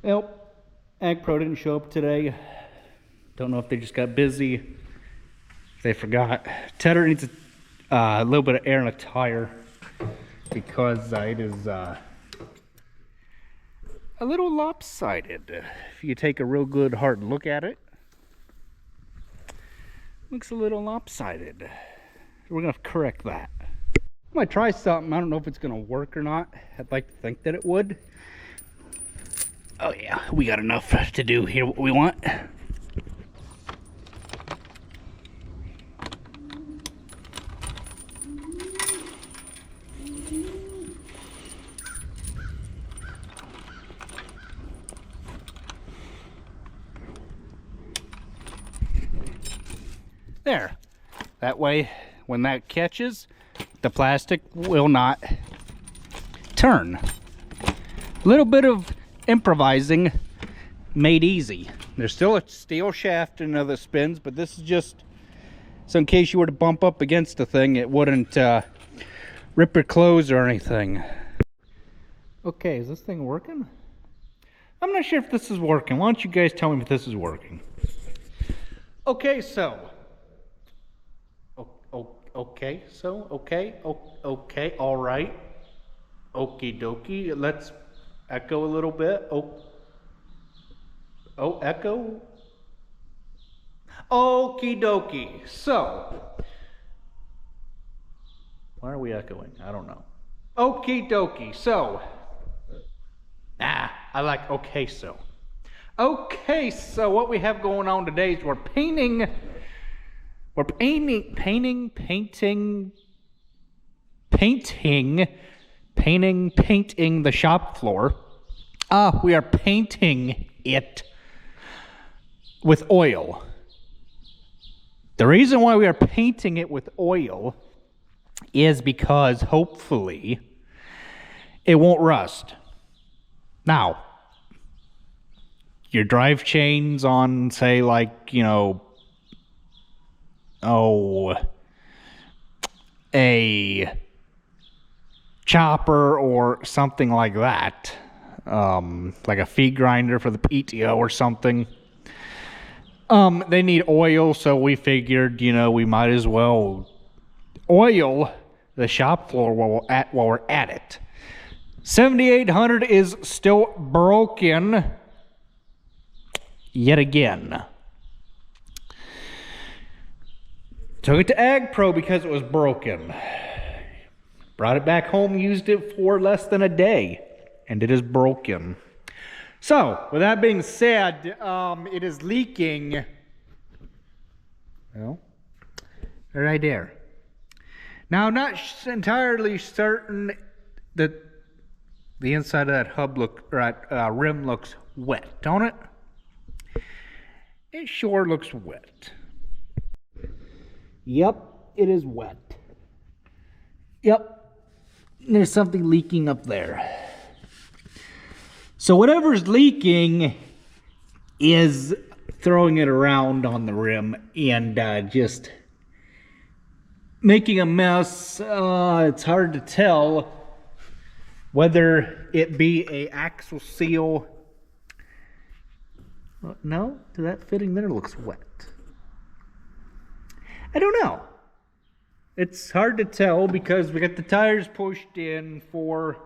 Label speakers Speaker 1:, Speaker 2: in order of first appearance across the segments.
Speaker 1: Well, Ag Pro didn't show up today. Don't know if they just got busy, if they forgot. Tedder needs a little bit of air in a tire because it is a little lopsided. If you take a real good hard look at it, looks a little lopsided. We're gonna correct that. I might try something. I don't know if it's gonna work or not. I'd like to think that it would. Oh yeah, we got enough to do here what we want. There. That way, when that catches, the plastic will not turn. A little bit of improvising made easy. There's still a steel shaft in the spins, but this is just so in case you were to bump up against the thing, it wouldn't rip your clothes or anything. Okay, is this thing working? I'm not sure if this is working. Why don't you guys tell me if this is working? Okay, so. Okay, all right. Okie dokie. Let's echo a little bit. Echo. Okie dokie. So, why are we echoing? I don't know. Okie dokie. So, I like okay so. Okay, so what we have going on today is we're painting the shop floor. We are painting it with oil. The reason why we are painting it with oil is because hopefully it won't rust. Now, your drive chains on, say, like, you know, a chopper or something like that, like a feed grinder for the PTO or something, they need oil, so we figured, you know, we might as well oil the shop floor while we're at it. 7800 is still broken yet again. Took it to Ag Pro because it was broken. Brought it back home, used it for less than a day, and it is broken. So, with that being said, it is leaking. Well, right there. Now, I'm not entirely certain that the inside of that hub rim looks wet, don't it? It sure looks wet. Yep, it is wet. Yep, there's something leaking up there. So whatever's leaking is throwing it around on the rim and just making a mess. It's hard to tell whether it be a axle seal. No, that fitting there looks wet. I don't know. It's hard to tell because we got the tires pushed in for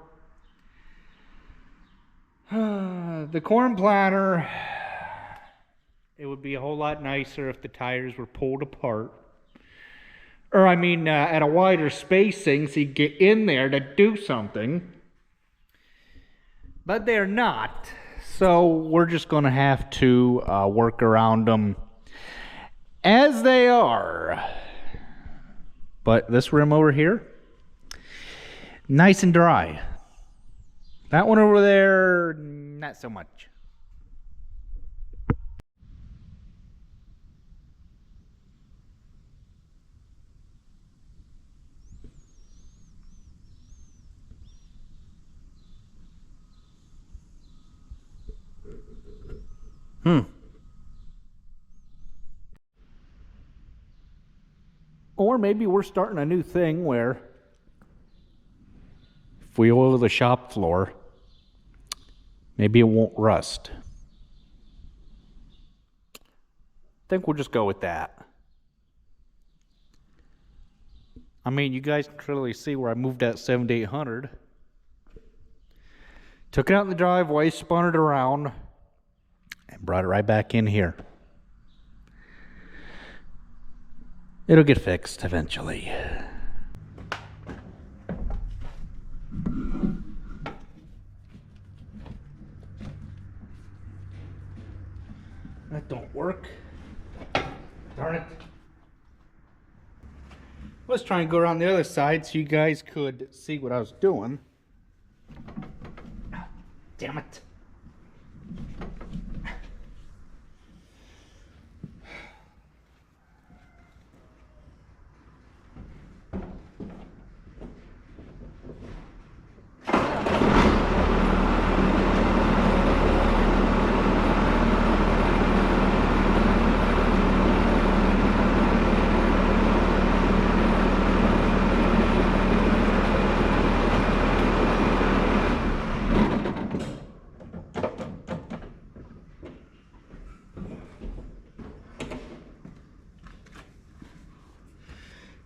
Speaker 1: the corn planter. It would be a whole lot nicer if the tires were pulled apart. Or I mean, at a wider spacing so you get in there to do something. But they're not. So we're just going to have to work around them as they are. But this rim over here, nice and dry. That one over there, not so much. Or maybe we're starting a new thing where if we oil the shop floor, maybe it won't rust. I think we'll just go with that. I mean, you guys can clearly see where I moved that 7800. Took it out in the driveway, spun it around, and brought it right back in here. It'll get fixed eventually. That don't work. Darn it. Let's try and go around the other side so you guys could see what I was doing. Damn it.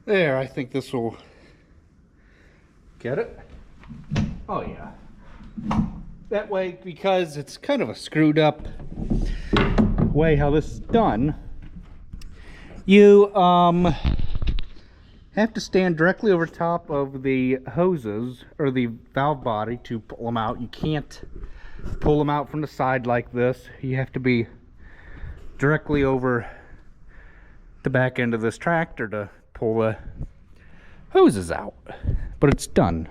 Speaker 1: There, I think this will get it. Oh yeah. That way, because it's kind of a screwed up way how this is done, you have to stand directly over top of the hoses or the valve body to pull them out. You can't pull them out from the side like this. You have to be directly over the back end of this tractor to pull the hoses out, but it's done.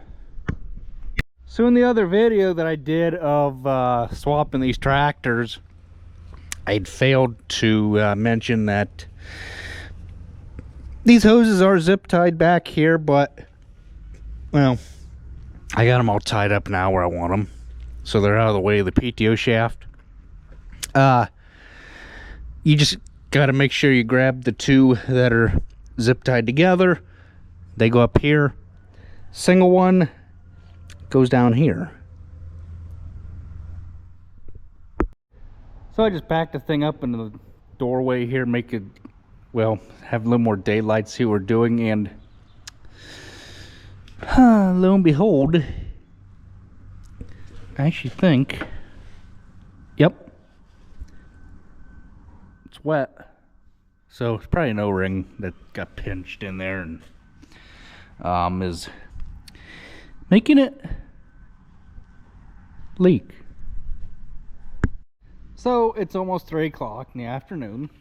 Speaker 1: So in the other video that I did of swapping these tractors, I'd failed to mention that these hoses are zip tied back here, but well, I got them all tied up now where I want them, so they're out of the way of the PTO shaft. You just got to make sure you grab the two that are zip tied together. They go up here. Single one goes down here. So I just backed the thing up into the doorway here, make it, well, have a little more daylight, see what we're doing, and lo and behold, I actually think, yep, it's wet. So it's probably an O-ring that got pinched in there and is making it leak. So it's almost 3 o'clock in the afternoon.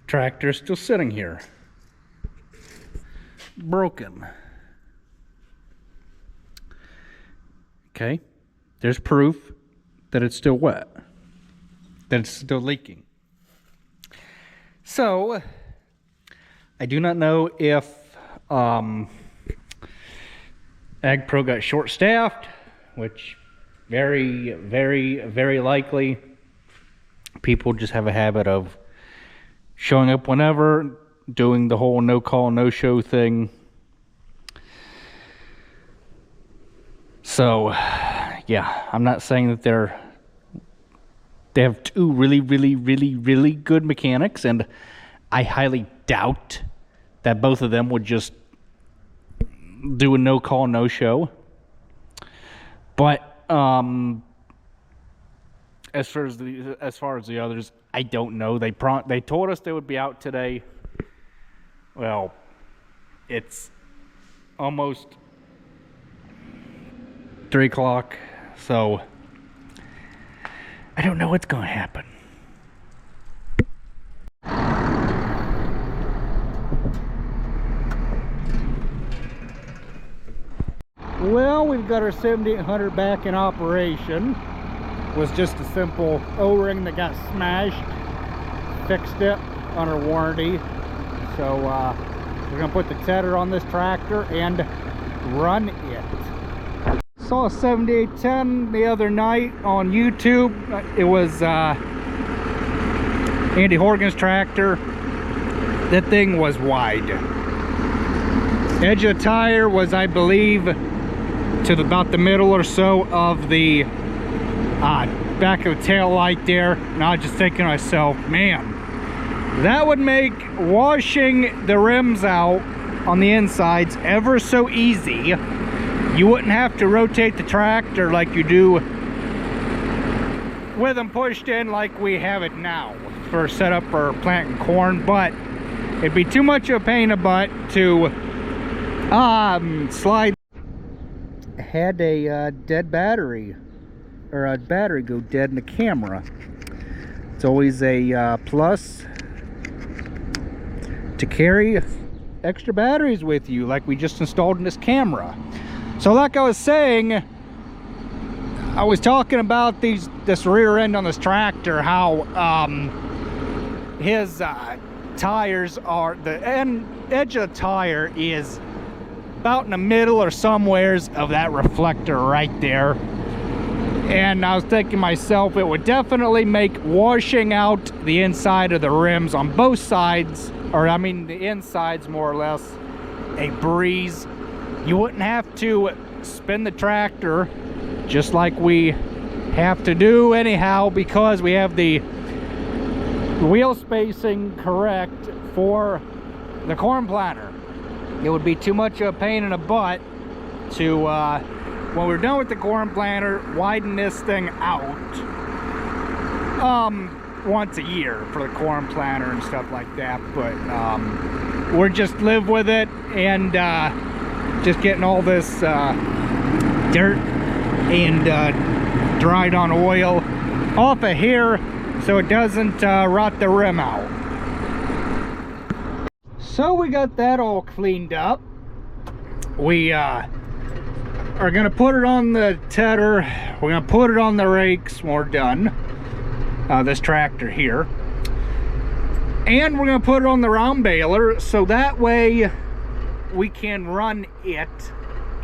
Speaker 1: Tractor's still sitting here, broken. Okay, there's proof that it's still wet, that it's still leaking. So, I do not know if Ag Pro got short-staffed, which very, very, very likely. People just have a habit of showing up whenever, doing the whole no-call, no-show thing. So, yeah, I'm not saying that they have two really, really, really, really good mechanics, and I highly doubt that both of them would just do a no-call, no-show. But as far as the others, I don't know. They told us they would be out today. Well, it's almost 3 o'clock, so I don't know what's going to happen. Well, we've got our 7800 back in operation. It was just a simple O-ring that got smashed. Fixed it under warranty. So we're going to put the tedder on this tractor and run it. Saw a 7810 the other night on YouTube. It was Andy Horgan's tractor. That thing was wide. Edge of the tire was, I believe, to about the middle or so of the back of the tail light there. And I was just thinking to myself, man, that would make washing the rims out on the insides ever so easy. You wouldn't have to rotate the tractor like you do with them pushed in like we have it now for setup for planting corn. But it'd be too much of a pain in the butt to slide. Had a dead battery, or a battery go dead in the camera. It's always a plus to carry extra batteries with you, like we just installed in this camera. So like I was saying, I was talking about this rear end on this tractor, how his tires are, the edge of the tire is about in the middle or somewheres of that reflector right there. And I was thinking to myself, it would definitely make washing out the inside of the rims on both sides, or I mean the insides more or less, a breeze. You wouldn't have to spin the tractor just like we have to do anyhow, because we have the wheel spacing correct for the corn planter. It would be too much of a pain in the butt to when we're done with the corn planter, widen this thing out once a year for the corn planter and stuff like that. But we're just live with it and just getting all this dirt and dried on oil off of here so it doesn't rot the rim out. So we got that all cleaned up. We are gonna put it on the tedder. We're gonna put it on the rakes when we're done, this tractor here. And we're gonna put it on the round baler, so that way we can run it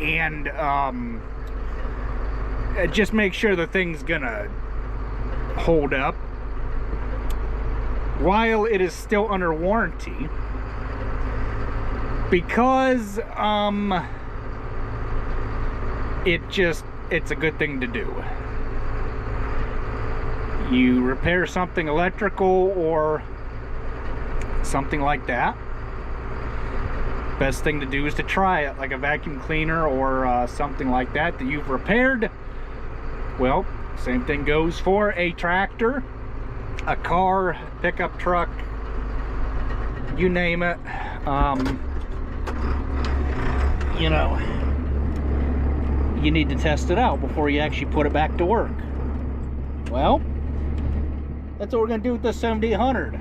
Speaker 1: and just make sure the thing's gonna hold up while it is still under warranty, because it's a good thing to do. You repair something electrical or something like that, best thing to do is to try it, like a vacuum cleaner or something like that you've repaired. Well, same thing goes for a tractor, a car, pickup truck, you name it. You know, you need to test it out before you actually put it back to work. Well, that's what we're going to do with this 7800.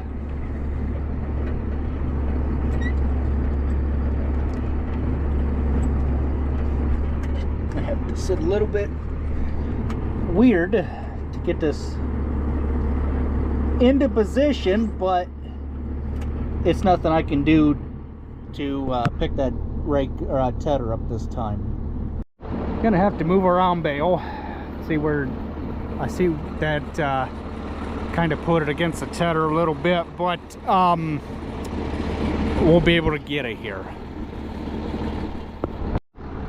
Speaker 1: I have to sit a little bit weird to get this into position, but it's nothing I can do to pick that rake or tedder up this time. Gonna have to move around bale. See where I see that kind of put it against the tedder a little bit, but we'll be able to get it here.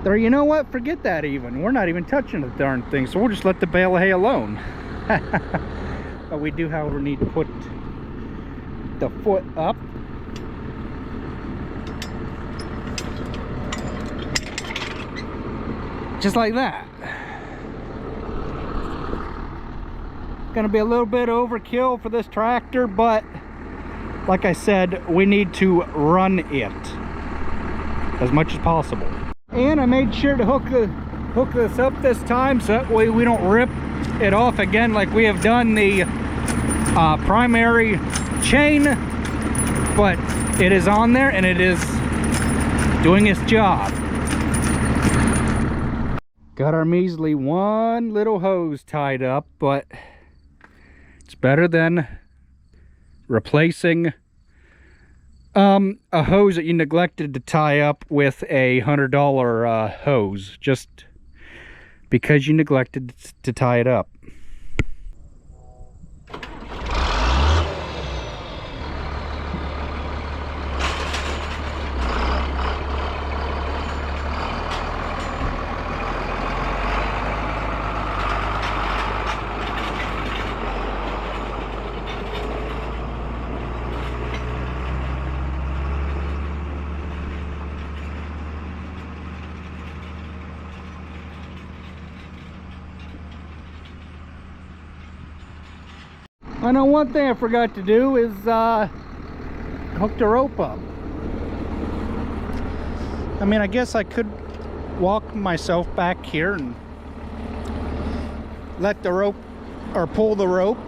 Speaker 1: Or you know what? Forget that even. We're not even touching the darn thing, so we'll just let the bale of hay alone. But we do, however, need to put the foot up. Just like that. Gonna be a little bit overkill for this tractor, but like I said, we need to run it as much as possible. And I made sure to hook this up this time so that way we don't rip it off again like we have done the primary chain. But it is on there and it is doing its job. Got our measly one little hose tied up, but it's better than replacing a hose that you neglected to tie up with a $100 hose just because you neglected to tie it up. I know one thing I forgot to do is hook the rope up. I mean, I guess I could walk myself back here and let the rope, or pull the rope,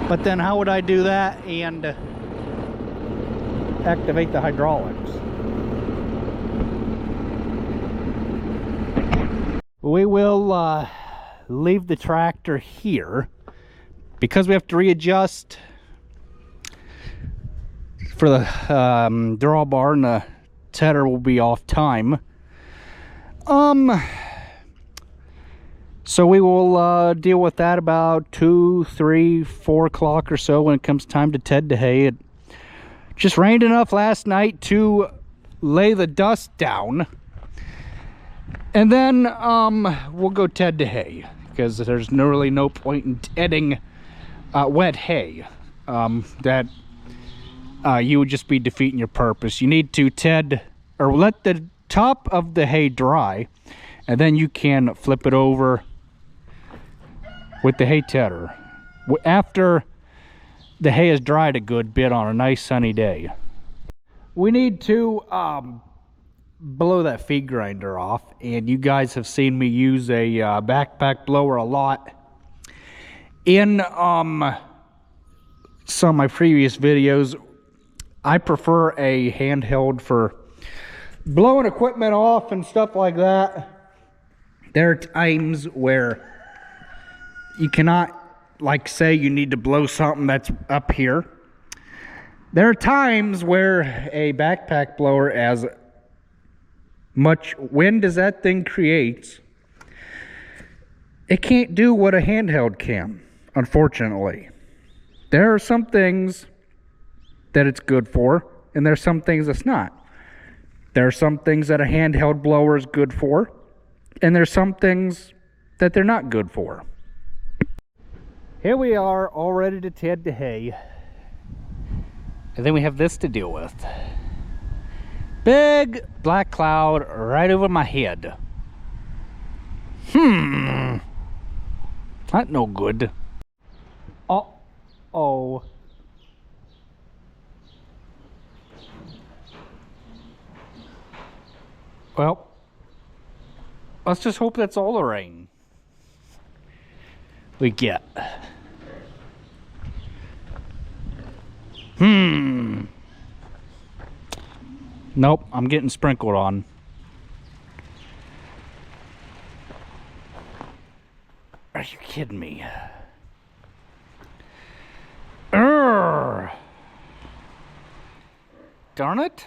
Speaker 1: but then how would I do that and activate the hydraulics? We will leave the tractor here because we have to readjust for the drawbar, and the tedder will be off time. So we will deal with that about 2, 3, 4 o'clock or so when it comes time to ted the hay. It just rained enough last night to lay the dust down, and then we'll go ted the hay, because there's really no point in tedding wet hay. That you would just be defeating your purpose. You need to ted, or let the top of the hay dry, and then you can flip it over with the hay tedder after the hay has dried a good bit on a nice sunny day. We need to blow that feed grinder off, and you guys have seen me use a backpack blower a lot in some of my previous videos. I prefer a handheld for blowing equipment off and stuff like that. There are times where you cannot, like, say you need to blow something that's up here. There are times where a backpack blower, as much wind as that thing creates, it can't do what a handheld can, unfortunately. There are some things that it's good for, and there are some things it's not. There are some things that a handheld blower is good for, and there's some things that they're not good for. Here we are, all ready to ted the hay. And then we have this to deal with. Big black cloud right over my head. That's no good. Uh-oh. Well, let's just hope that's all the rain we get. Nope, I'm getting sprinkled on. Are you kidding me? Urgh. Darn it.